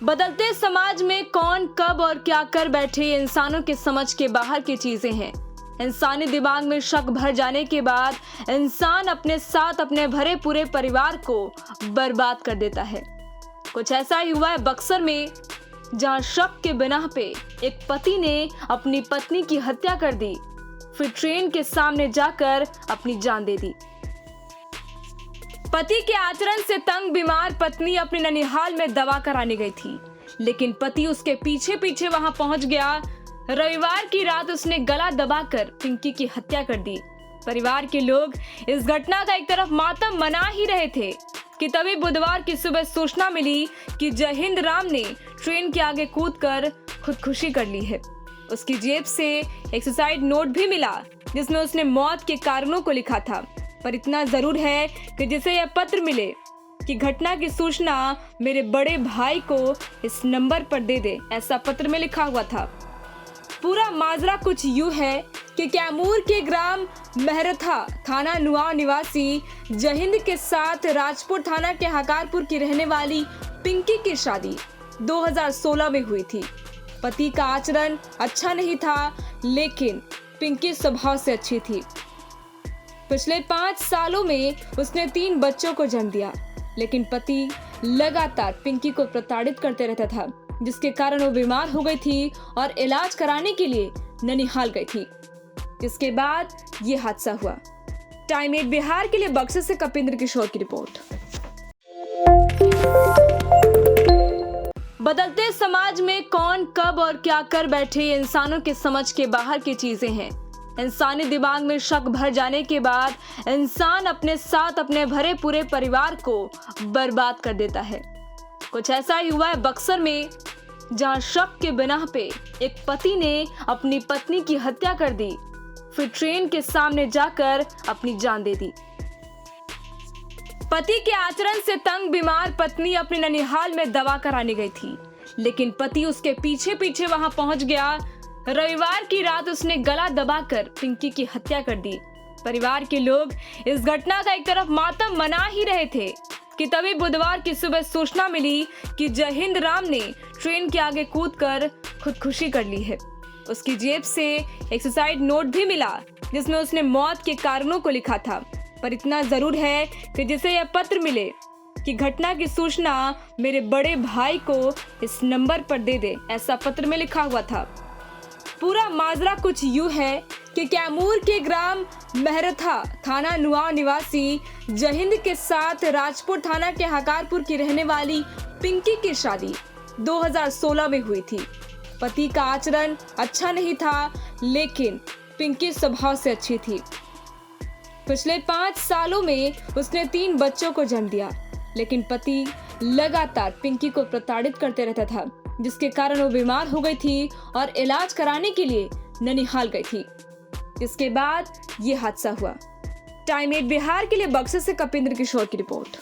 बदलते समाज में कौन कब और क्या कर बैठे ये इंसानों के समझ के बाहर की चीजें हैं। इंसानी दिमाग में शक भर जाने के बाद इंसान अपने साथ अपने भरे पूरे परिवार को बर्बाद कर देता है। कुछ ऐसा ही हुआ है बक्सर में, जहां शक के बिना पे एक पति ने अपनी पत्नी की हत्या कर दी, फिर ट्रेन के सामने जाकर अपनी जान दे दी। पति के आचरण से तंग बीमार पत्नी अपने ननिहाल में दवा कराने गई थी, लेकिन पति उसके पीछे पीछे वहां पहुंच गया। रविवार की रात उसने गला दबाकर पिंकी की हत्या कर दी। परिवार के लोग इस घटना का एक तरफ मातम मना ही रहे थे कि तभी बुधवार की सुबह सूचना मिली कि जयहिंद राम ने ट्रेन के आगे कूदकर खुदकुशी कर ली है। उसकी जेब से एक सुसाइड नोट भी मिला, जिसमें उसने मौत के कारणों को लिखा था। पर इतना जरूर है कि जिसे यह पत्र मिले कि घटना की सूचना मेरे बड़े भाई को इस नंबर पर दे दे, ऐसा पत्र में लिखा हुआ था। पूरा माजरा कुछ यूं है कि कैमूर के ग्राम मेहरथा थाना नुआ निवासी जयहिंद के साथ राजपुर थाना के हकारपुर की रहने वाली पिंकी की शादी 2016 में हुई थी। पति का आचरण अच्छा नहीं था, लेकिन पिंकी स्वभाव से अच्छी थी। पिछले 5 सालों में उसने 3 बच्चों को जन्म दिया, लेकिन पति लगातार पिंकी को प्रताड़ित करते रहता था, जिसके कारण वो बीमार हो गई थी और इलाज कराने के लिए ननिहाल गई थी। इसके बाद ये हादसा हुआ। टाइम 8 बिहार के लिए बक्सर से कपिंद्र किशोर की रिपोर्ट। बदलते समाज में कौन कब और क्या कर बैठे ये इंसानों के समझ के बाहर की चीजें हैं। इंसानी दिमाग में शक भर जाने के बाद इंसान अपने साथ अपने भरे पूरे परिवार को बर्बाद कर देता है। कुछ ऐसा ही हुआ है बक्सर में, जहां शक के बिना पे एक पति ने अपनी पत्नी की हत्या कर दी, फिर ट्रेन के सामने जाकर अपनी जान दे दी। पति के आचरण से तंग बीमार पत्नी अपने ननिहाल में दवा कराने गई थी, लेकिन पति उसके पीछे पीछे वहां पहुंच गया। रविवार की रात उसने गला दबाकर पिंकी की हत्या कर दी। परिवार के लोग इस घटना का एक तरफ मातम मना ही रहे थे कि तभी बुधवार की सुबह सूचना मिली कि जयहिंद राम ने ट्रेन के आगे कूदकर खुदकुशी कर ली है। उसकी जेब से एक सुसाइड नोट भी मिला, जिसमें उसने मौत के कारणों को लिखा था। पर इतना जरूर है कि जिसे यह पत्र मिले कि घटना की सूचना मेरे बड़े भाई को इस नंबर पर दे दे, ऐसा पत्र में लिखा हुआ था। पूरा माजरा कुछ यूं है कि कैमूर के ग्राम मेहरथा थाना नुआ निवासी जयहिंद के साथ राजपुर थाना के हकारपुर की रहने वाली पिंकी की शादी 2016 में हुई थी। पति का आचरण अच्छा नहीं था, लेकिन पिंकी स्वभाव से अच्छी थी। पिछले 5 सालों में उसने 3 बच्चों को जन्म दिया, लेकिन पति लगातार पिंकी को प्रताड़ित करते रहता था, जिसके कारण वो बीमार हो गई थी और इलाज कराने के लिए ननिहाल गई थी। इसके बाद ये हादसा हुआ। टाइम 8 बिहार के लिए बक्सर से कपिंद्र किशोर की रिपोर्ट।